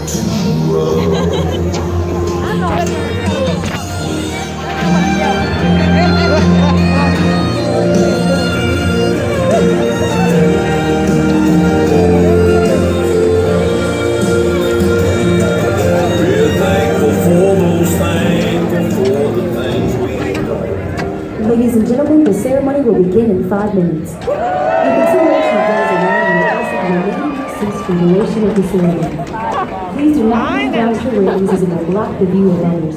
Ladies and gentlemen, the ceremony will begin in 5 minutes. In consideration of those around you, we ask that you remain in your seats for the duration of the ceremony. Please do not move down to the railings as it will block the view of others.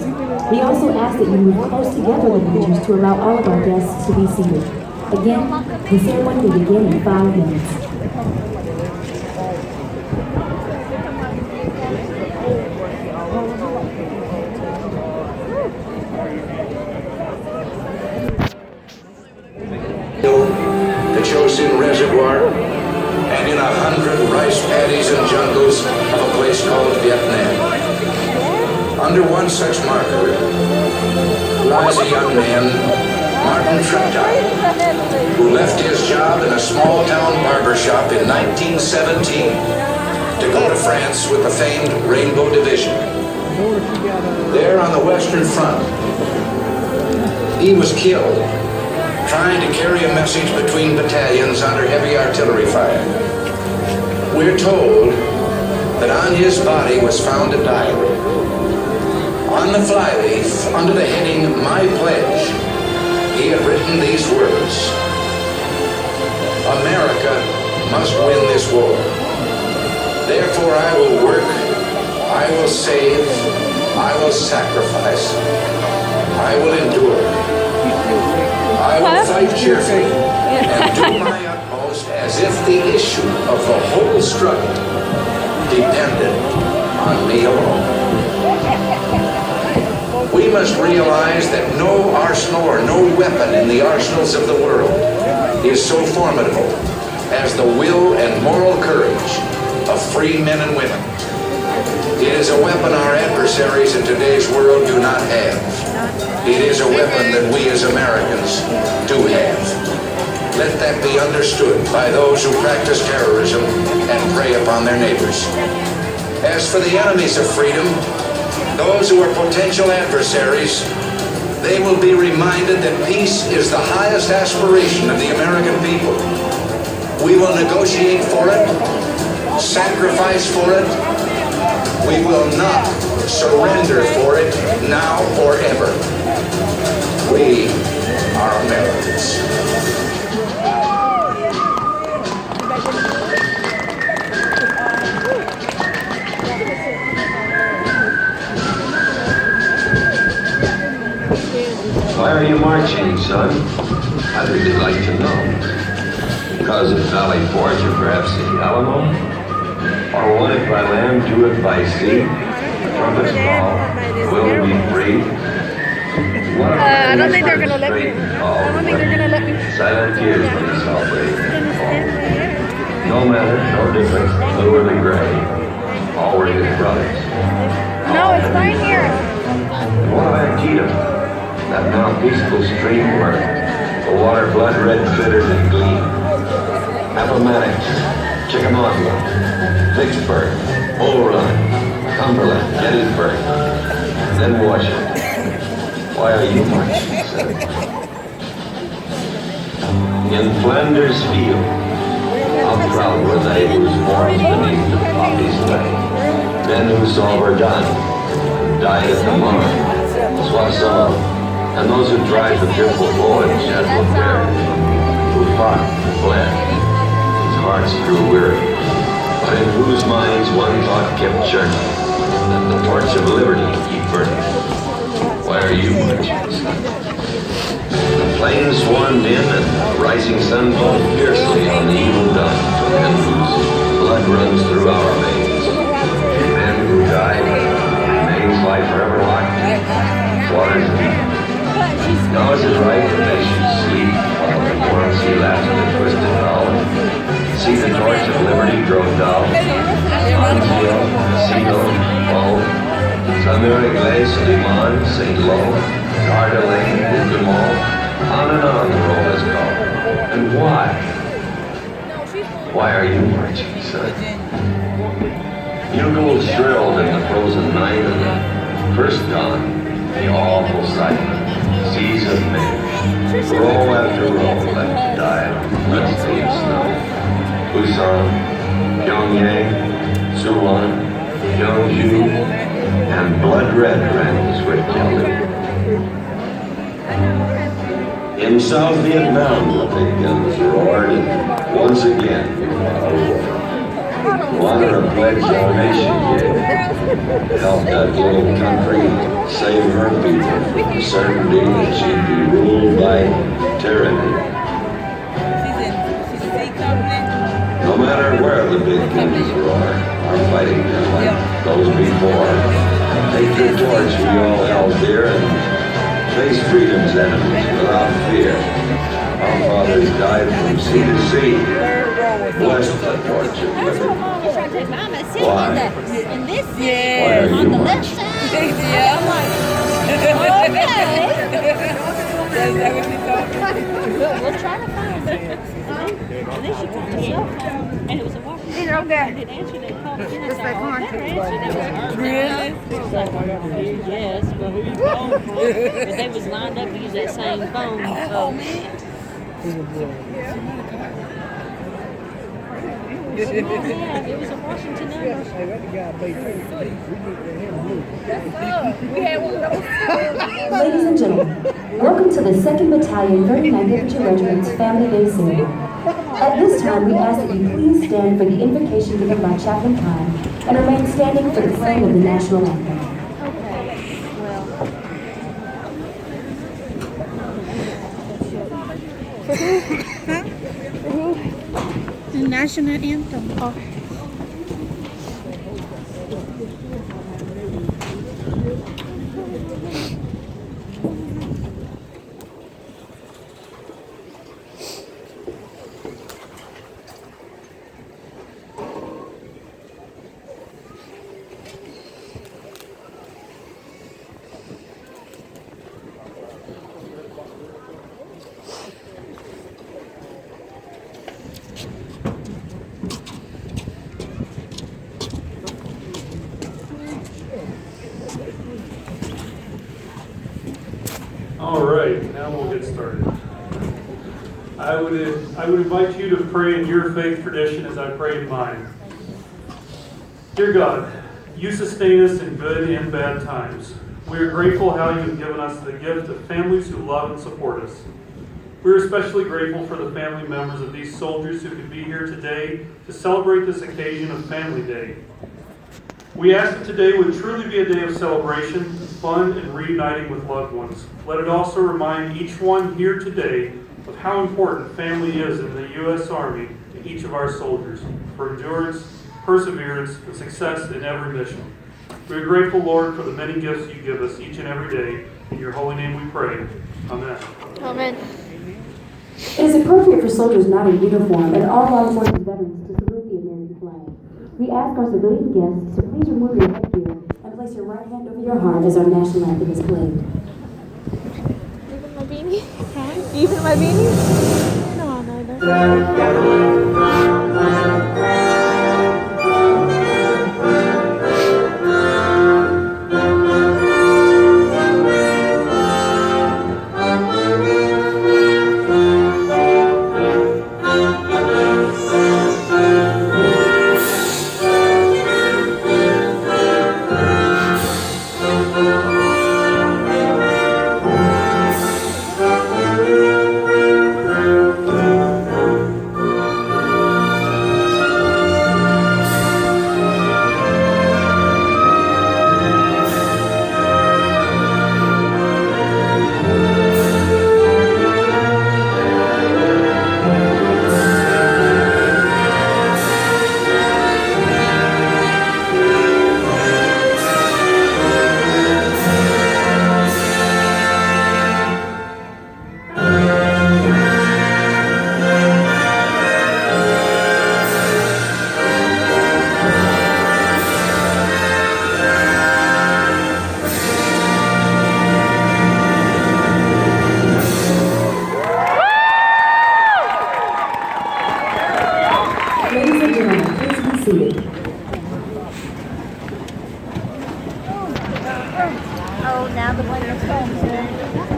We also ask that you move close together with benches to allow all of our guests to be seated. Again, the ceremony will begin in 5 minutes. The Chosin Reservoir, and in 100 rice paddies and jungles of a place called Vietnam. Under one such marker lies a young man, Martin Treptow, who left his job in a small town barber shop in 1917 to go to France with the famed Rainbow Division. There on the Western Front, he was killed trying to carry a message between battalions under heavy artillery fire. We're told that on his body was found a diary. On the flyleaf, under the heading, My Pledge, he had written these words: America must win this war. Therefore I will work, I will save, I will sacrifice, I will endure. I will fight cheerfully and do my utmost as if the issue of the whole struggle depended on me alone. We must realize that no arsenal or no weapon in the arsenals of the world is so formidable as the will and moral courage of free men and women. It is a weapon our adversaries in today's world do not have. It is a weapon that we as Americans do have. Let that be understood by those who practice terrorism and prey upon their neighbors. As for the enemies of freedom, those who are potential adversaries, they will be reminded that peace is the highest aspiration of the American people. We will negotiate for it, sacrifice for it. We will not surrender for it now or ever. We are Americans. Why are you marching, son? I'd really like to know. Because of Valley Forge or perhaps the Alamo? Or what if by land, do it by sea? Trumpets call, will we free? I don't think they're gonna let me. I don't think they're gonna let me. Silent tears when the celebration falls. No matter, no difference, blue or the gray. All were his brothers. No, it's fine here. And what of Antietam? That now peaceful stream where the water blood red glittered and gleamed. Appomattox, Chickamauga, Vicksburg, Bull Run, Cumberland, Gettysburg, and then Washington. Why are you marching, son? In Flanders Field, how proud were they whose forms beneath the poppies lay, men who saw Verdun, died at the Marne, Soissons, and those who tried the fearful voyage at Beaucaire, who fought, bled, whose hearts grew weary, but in whose minds one thought kept churning, that the torch of liberty keep burning. Why are you marching, son? The flames swarmed in and the rising sun fought fiercely on the evil done to men whose blood runs through our veins. Men who died, names lie forever locked in waters deep. Now is it right that they should sleep while the warm sea laughs in the twisted bow? See the torch of liberty grow dull? Anzio, Sigo, Bo, Saint Ignace, Limon, St. Lo, Coeur d'Alene, Bouquemont, on and on the roll has gone. And why? Why are you marching, son? Bugles shrilled in the frozen night of the first dawn, the awful silence, seas of men, row after row left to die of complexity and snow. Busan, Pyongyang, Suwon, Gyeongju, and blood red ran the swift Yalu. In South Vietnam, the big guns roared, and once again we fought a war. To honor a pledge our nation gave, to help that little country save her people from the certainty that she'd be ruled by tyranny. No matter where the big guns roar, our fighting men like those before take the torch we all held dear and face freedom's enemies without fear. Our fathers died from sea to sea. Bless the torch of liberty. Why? And this Why is are on you the left marching? side. Yeah, I'm like, okay. We'll try to find it. And then she took the cell phone, and it was a walkie. I didn't answer that call. Then I said, oh, I better answer. That was her. Really? I was like, yes, but who you calling for? But they was lined up to use that same phone. Oh, man. Yeah, it was a Washington number. Ladies and gentlemen, welcome to the 2nd Battalion, 39th Infantry Regiment's Family Day Ceremony. At this time, we ask that you please stand for the invocation given by Chaplain Kine and remain standing for the playing of the national anthem. The national anthem. All right, now we'll get started. I would invite you to pray in your faith tradition as I pray in mine. Dear God, you sustain us in good and bad times. We are grateful how you have given us the gift of families who love and support us. We are especially grateful for the family members of these soldiers who could be here today to celebrate this occasion of Family Day. We ask that today would truly be a day of celebration, fun, and reuniting with loved ones. Let it also remind each one here today of how important family is in the U.S. Army to each of our soldiers for endurance, perseverance, and success in every mission. We are grateful, Lord, for the many gifts you give us each and every day. In your holy name we pray. Amen. Amen. It is appropriate for soldiers not in uniform and all law enforcement veterans to salute the American flag. We ask our civilian guests to please remove your headgear and place your right hand over your heart as our national anthem is played. Even my beanie? Even my beanie? No, no. now the one that's home, sir.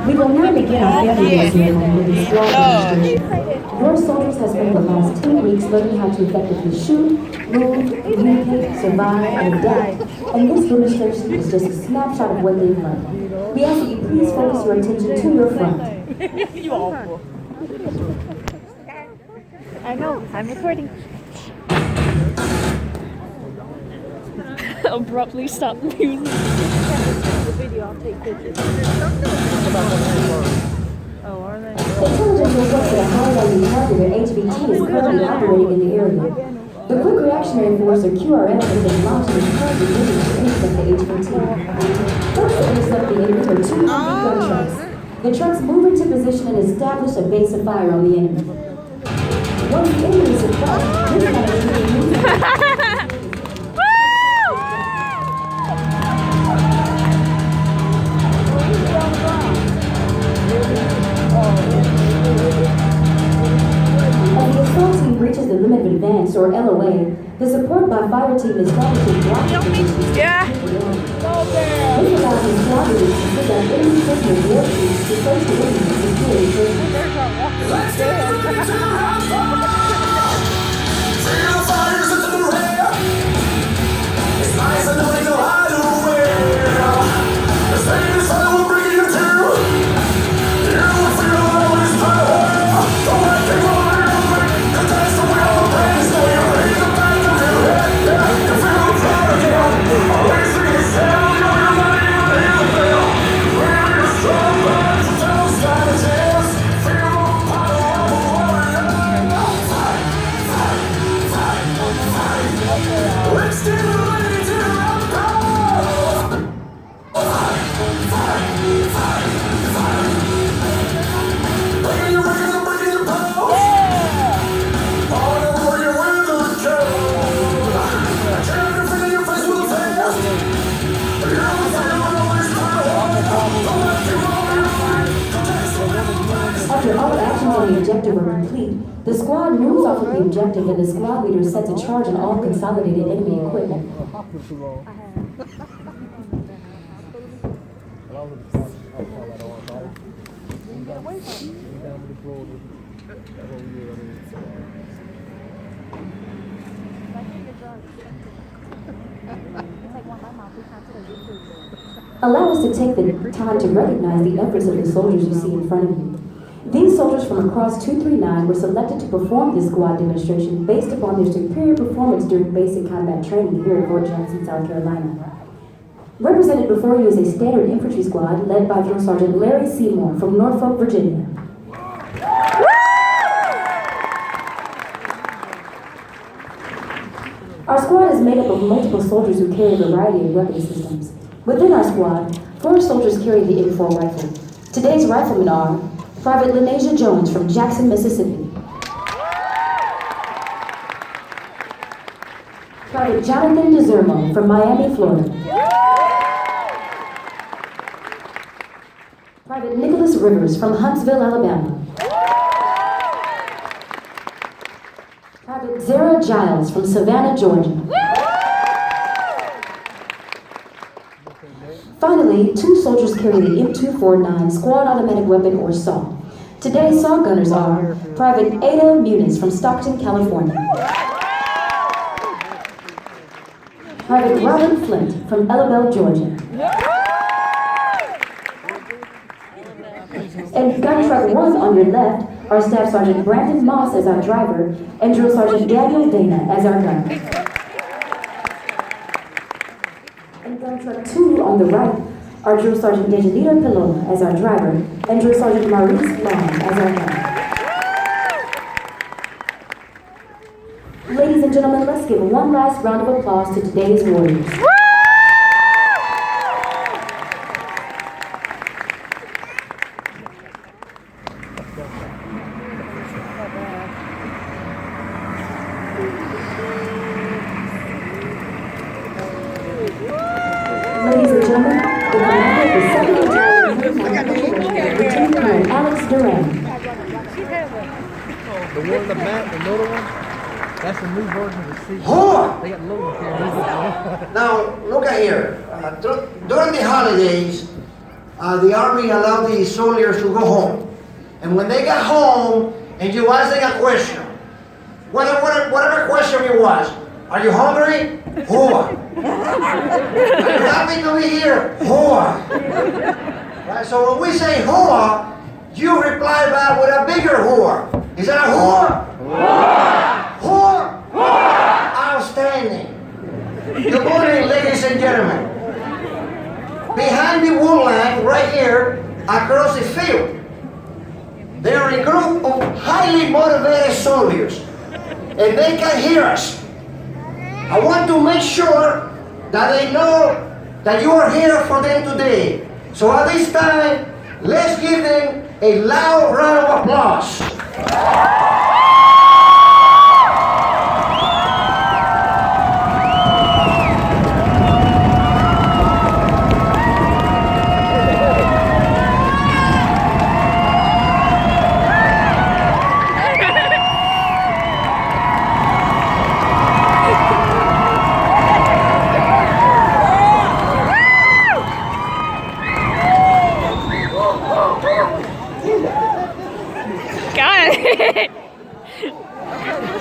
We will now begin our family ceremony with the squad demonstration. Your soldiers have spent the last 10 weeks learning how to effectively shoot, move, communicate, survive, and adapt. And this demonstration is just a snapshot of what they've learned. We ask that you please focus your attention to your front. I know, I'm recording. Abruptly stop the music. Intelligence reports that a high-value target at HVT is currently operating in the area. The Quick Reactionary Force, or QRF, has been launched and is currently moving to intercept the HVT. First to intercept the enemy are two gun trucks. The trucks move into position and establish a base of fire on the enemy. Once the enemy is surprised, this kind of move. As the assault team reaches the limit of advance, or LOA, the support by fire team establishes blocking positions. Yeah. This allows the squad leaders to sit down enemy prisoners war teams to place the enemy in security prisons. After all actions on the objective are complete, the squad moves off of the objective and the squad leader sets a charge on all consolidated enemy equipment. Allow us to take the time to recognize the efforts of the soldiers you see in front of you. These soldiers from across 239 were selected to perform this squad demonstration based upon their superior performance during basic combat training here at Fort Jackson, South Carolina. Represented before you is a standard infantry squad led by Drill Sergeant Larry Seymour from Norfolk, Virginia. Our squad is made up of multiple soldiers who carry a variety of weapon systems. Within our squad, 4 soldiers carry the M4 rifle. Today's riflemen are Private Lenasia Jones from Jackson, Mississippi. Private Jonathan DeZermo from Miami, Florida. Private Nicholas Rivers from Huntsville, Alabama. Private Zara Giles from Savannah, Georgia. Finally, 2 soldiers carry the M249 Squad Automatic Weapon, or SAW. Today's SAW gunners are Private Ada Muniz from Stockton, California. Private Robert Flint from Ellabelle, Georgia. And gun truck 1 on your left are Staff Sergeant Brandon Moss as our driver and Drill Sergeant Daniel Dana as our gunner. And gun truck 2 on the right are Drill Sergeant Dejanita Pelona as our driver and Drill Sergeant Maurice Long as our gunner. Ladies and gentlemen, let's give one last round of applause to today's warriors. Ladies and gentlemen, the commander of the 2nd Battalion, Lieutenant Colonel Alex Duran. The one in the back, the little one, that's the new version of the seat. Whore! They got little ones here. Now, look at here. During the holidays, the Army allowed the soldiers to go home. And when they got home, and you ask them a question, whatever question it was, are you hungry? Hoa. Are you happy to be here? Hoa. Right? So when we say hoa, you reply back with a bigger hoa. Is that a hoa? Hoa. Hoa? Hoa. Outstanding. Good morning, ladies and gentlemen. Behind the wool line, right here, across the field, there are a group of highly motivated soldiers, and they can hear us. I want to make sure that they know that you are here for them today. So at this time, let's give them a loud round of applause.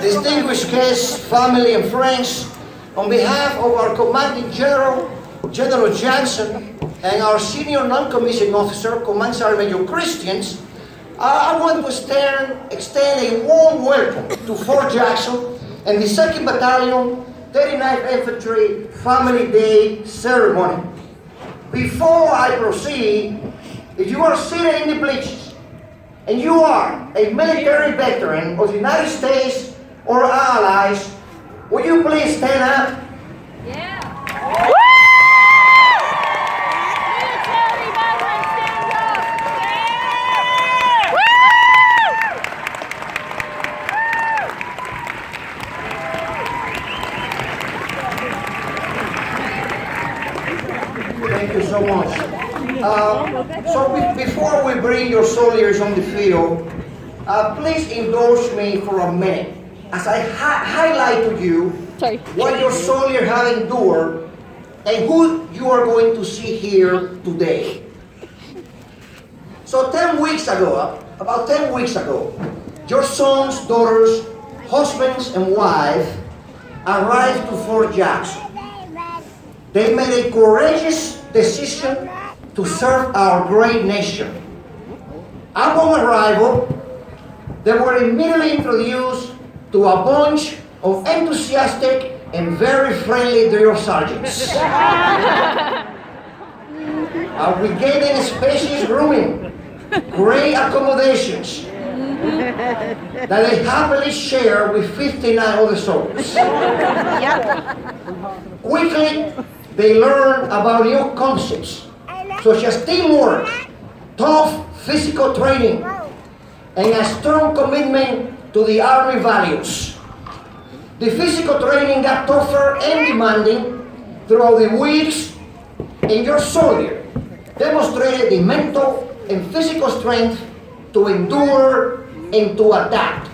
Distinguished guests, family and friends, on behalf of our Commanding General, General Johnson, and our Senior Non-Commissioned Officer, Command Sergeant Major Christians, I want to extend a warm welcome to Fort Jackson and the 2nd Battalion, 39th Infantry Family Day Ceremony. Before I proceed, if you are seated in the bleachers, and you are a military veteran of the United States or allies, will you please stand up? Yeah. Thank you so much. Before we bring your soldiers on the field, please indulge me for a minute as I highlight to you what your soldiers have endured and who you are going to see here today. So 10 weeks ago, about 10 weeks ago, your sons, daughters, husbands, and wives arrived to Fort Jackson. They made a courageous decision to serve our great nation. Upon arrival, they were immediately introduced to a bunch of enthusiastic and very friendly drill sergeants. We gave them spacious rooming, great accommodations that they happily share with 59 other soldiers. Quickly, they learned about new concepts such as teamwork, tough physical training, and a strong commitment to the Army values. The physical training got tougher and demanding throughout the weeks, and your soldier demonstrated the mental and physical strength to endure and to adapt.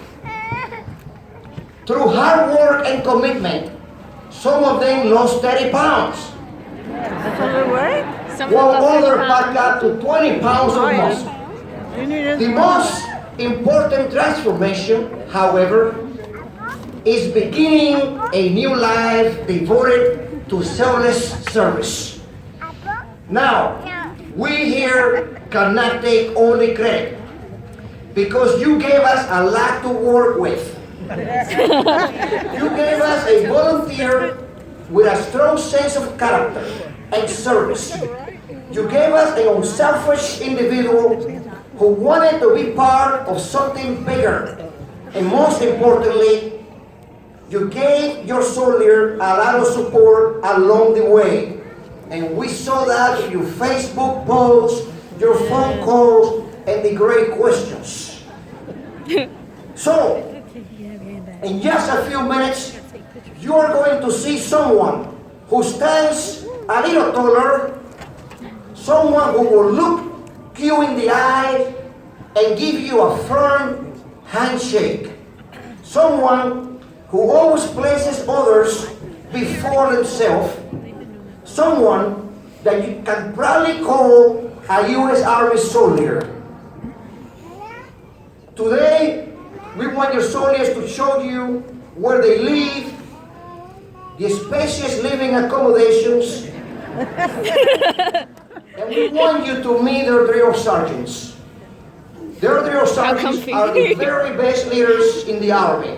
Through hard work and commitment, some of them lost 30 pounds, while others back up to 20 pounds of muscle. The most important transformation, however, is beginning a new life devoted to selfless service. Now, we here cannot take all the credit because you gave us a lot to work with. You gave us a volunteer with a strong sense of character and service. You gave us an unselfish individual who wanted to be part of something bigger. And most importantly, you gave your soldier a lot of support along the way. And we saw that in your Facebook posts, your phone calls, and the great questions. So, in just a few minutes, you are going to see someone who stands a little taller, someone who will look you in the eye and give you a firm handshake, someone who always places others before themselves, someone that you can proudly call a U.S. Army soldier. Today, we want your soldiers to show you where they live, the spacious living accommodations, and we want you to meet their drill sergeants. Their drill sergeants are the very best leaders in the Army.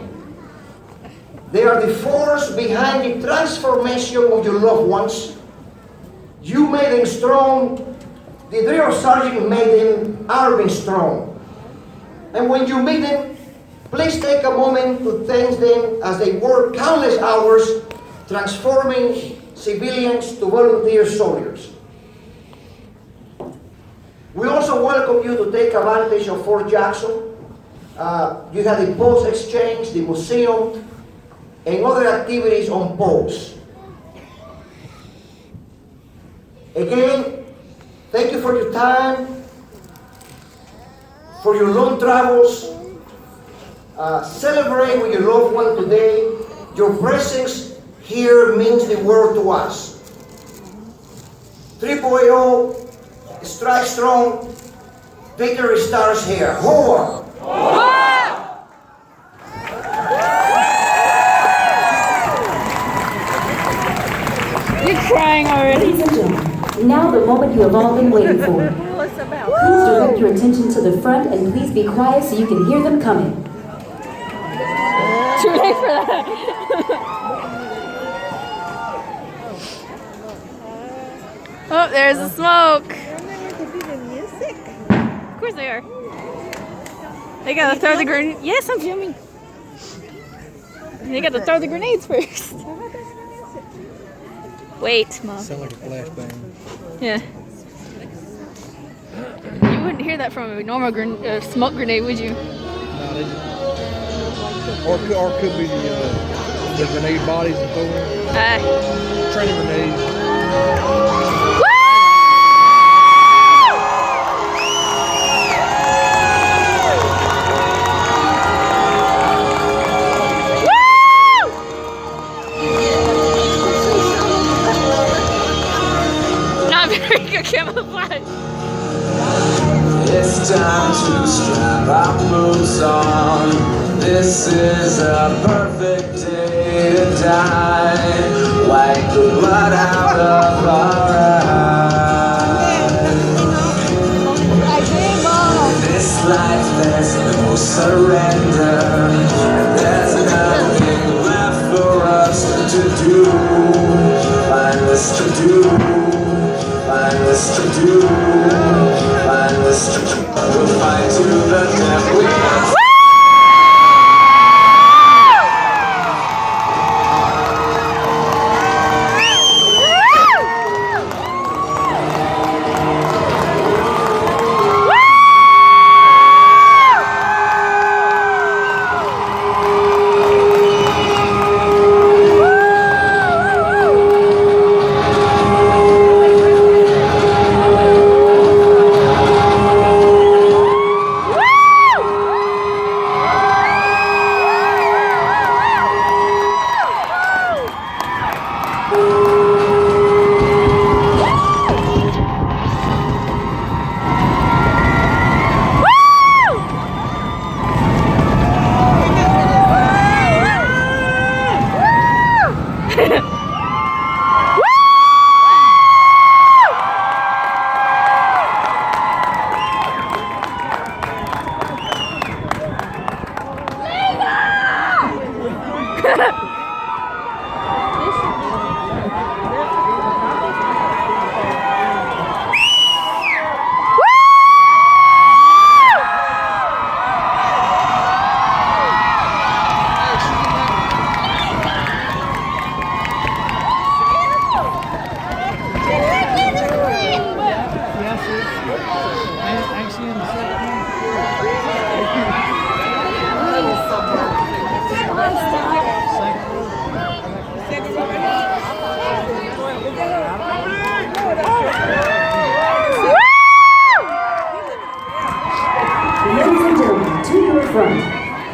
They are the force behind the transformation of your loved ones. You made them strong. The drill sergeant made them Army strong. And when you meet them, please take a moment to thank them as they work countless hours transforming civilians to volunteer soldiers. We also welcome you to take advantage of Fort Jackson. You have the post exchange, the museum, and other activities on post. Again, thank you for your time, for your long travels. Celebrate with your loved one today. Your presence here means the world to us. 3.0, strike strong, victory starts here. Hoa! You're crying already. Ladies and gentlemen, now the moment you have all been waiting for. Please direct your attention to the front and please be quiet so you can hear them coming. Too late for that. Oh, there's the smoke. Of course they are. They gotta throw the grenade. Yes, I'm filming. They gotta throw the grenades first. Wait, Mom. Sound like a flashbang. Yeah. You wouldn't hear that from a normal smoke grenade, would you? No, they just, or could be the grenade bodies and throwing training grenades. Camouflage. It's time to strap our boots on. This is a perfect day to die. Wipe the blood out of our eyes. This life, there's no surrender. And there's nothing left for us to do. Mindless to do. Mindless to do, mindless to do. We'll fight to the death we are.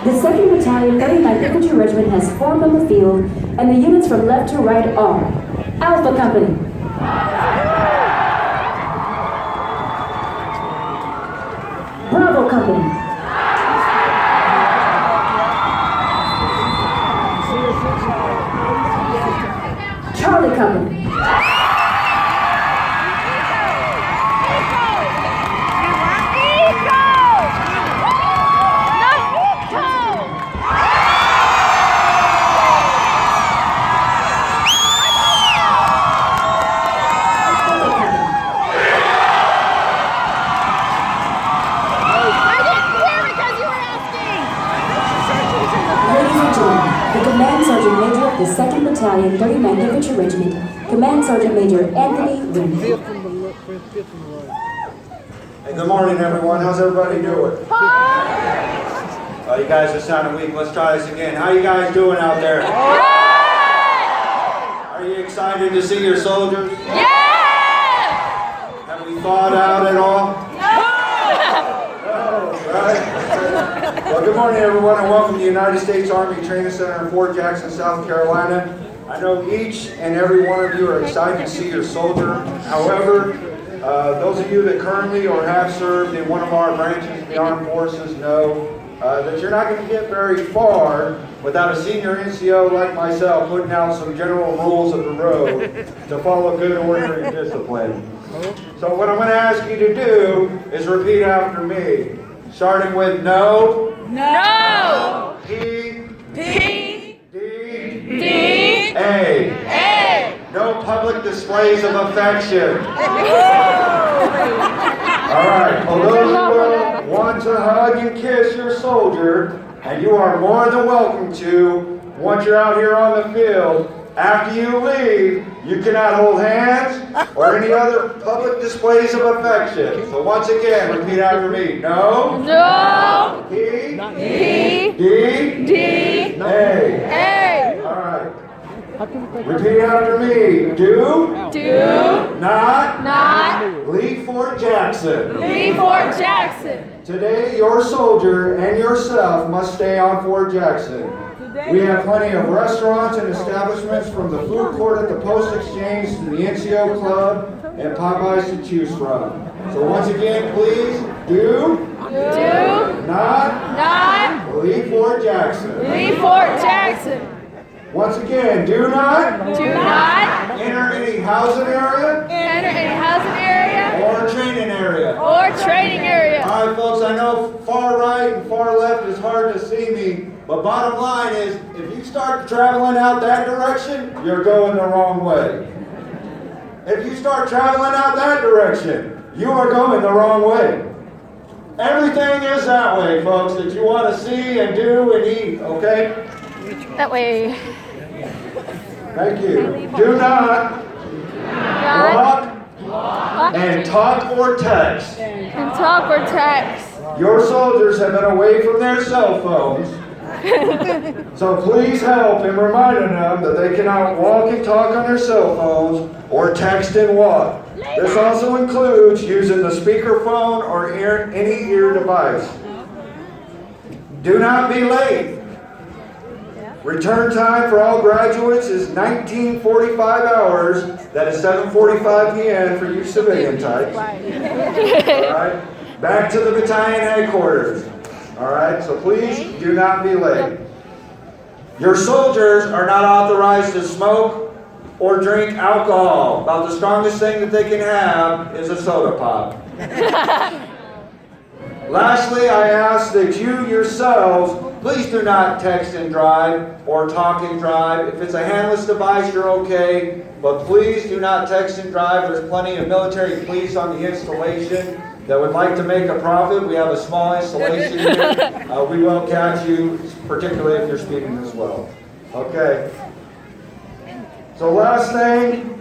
The 2nd Battalion, 39th Infantry Regiment has formed on the field, and the units from left to right are Alpha Company, Company. Charlie Company. Sergeant Major of the 2nd Battalion, 39th Infantry Regiment, Command Sergeant Major Anthony Wynn. Hey, good morning, everyone. How's everybody doing? You guys are sounding weak. Let's try this again. How you guys doing out there? Are you excited to see your soldiers? Have we thawed out at all? No, right? Well, good morning, everyone, and welcome to the United States Army Training Center in Fort Jackson, South Carolina. I know each and every one of you are excited to see your soldier. However, those of you that currently or have served in one of our branches of the armed forces know that you're not going to get very far without a senior NCO like myself putting out some general rules of the road to follow good order and discipline. So what I'm going to ask you to do is repeat after me, starting with no. No. P. P. D. D. A. No public displays of affection. Alright, for those who want to hug and kiss your soldier, and you are more than welcome to, once you're out here on the field, after you leave, you cannot hold hands or any other public displays of affection. So once again, repeat after me. No. No. P. P. D. D. A. A. All right. Repeat after me. Do. Not. Leave Fort Jackson. Leave Fort Jackson. Today, your soldier and yourself must stay on Fort Jackson. We have plenty of restaurants and establishments from the food court at the Post Exchange to the NCO Club and Popeyes to choose from. So once again, please do not leave Fort Jackson. Leave Fort Jackson. Once again, do not enter any housing area or training area. All All right, folks, I know far right and far left is hard to see me, but bottom line is, if you start traveling out that direction, you're going the wrong way. If you start traveling out that direction, you are going the wrong way. Everything is that way, folks, that you want to see and do and eat, okay? That way. Thank you. Do not walk and talk or text. And talk or text. Your soldiers have been away from their cell phones, so please help in reminding them that they cannot walk and talk on their cell phones or text and walk. This also includes using the speakerphone or any ear device. Do not be late. Return time for all graduates is 1945 hours. That is 7:45 p.m. for you civilian types. All right. Back to the battalion headquarters. All right. So please do not be late. Your soldiers are not authorized to smoke or drink alcohol. About the strongest thing that they can have is a soda pop. Lastly, I ask that you yourselves please do not text and drive or talk and drive. If it's a handless device, you're okay, but please do not text and drive. There's plenty of military police on the installation that would like to make a profit. We have a small installation here. We will catch you, particularly if you're speeding as well. Okay. So last thing,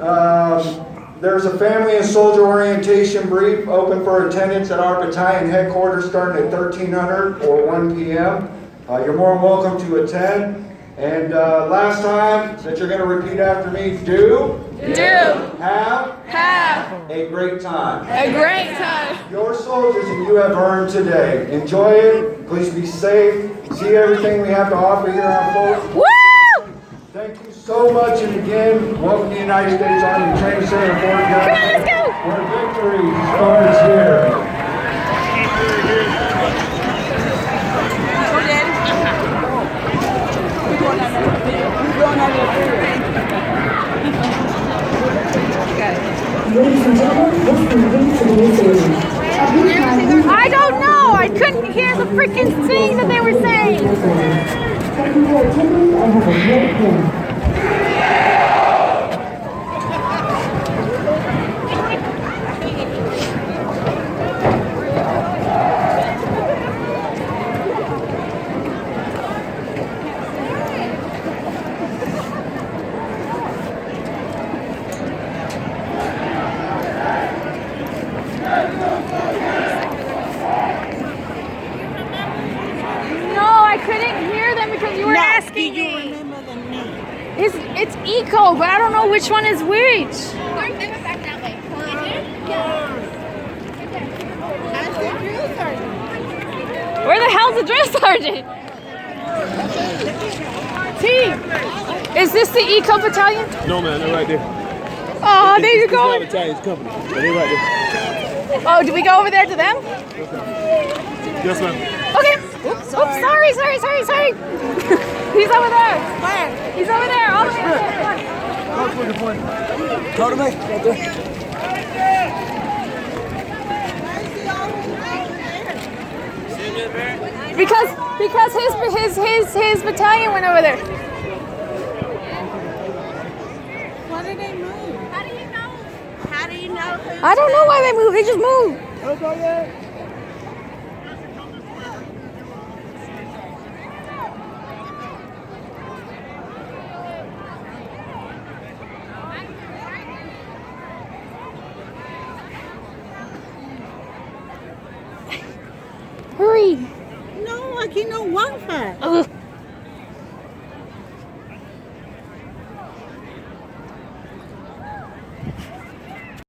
there's a family and soldier orientation brief open for attendance at our battalion headquarters starting at 1300 or 1 p.m. You're more than welcome to attend. And last time that you're going to repeat after me, have a great time. A great time. Your soldiers and you have earned today. Enjoy it. Please be safe. See everything we have to offer here on Fort. Woo! Thank you so much, and again, welcome to the United States Army Training Center in Fort Jackson, Come on, let's go! where victory starts here. Ladies and gentlemen, this concludes today's ceremony. At this time, I don't know. I couldn't hear the freaking thing that they were saying. thank you for attending and have a great day. No, I couldn't hear them because you were asking Do you me. remember the name? It's Eco, but I don't know which one is which. How's the drill sergeant? Where the hell's the drill sergeant? T, is this the Eco battalion? No, man, they're right there. Oh, there you go. It's Italian's company. Yeah, they're right there. Oh, do we go over there to them? Yes, ma'am. Okay. Oops, sorry. He's over there. Where? He's over there. All the way over there. What's looking for? Talk to me. Right there. Because his battalion went over there. Why did they move? How do you know? How do you know? I don't know why they moved. They just moved. Hurry. No, I can't know Wi-Fi. Ugh.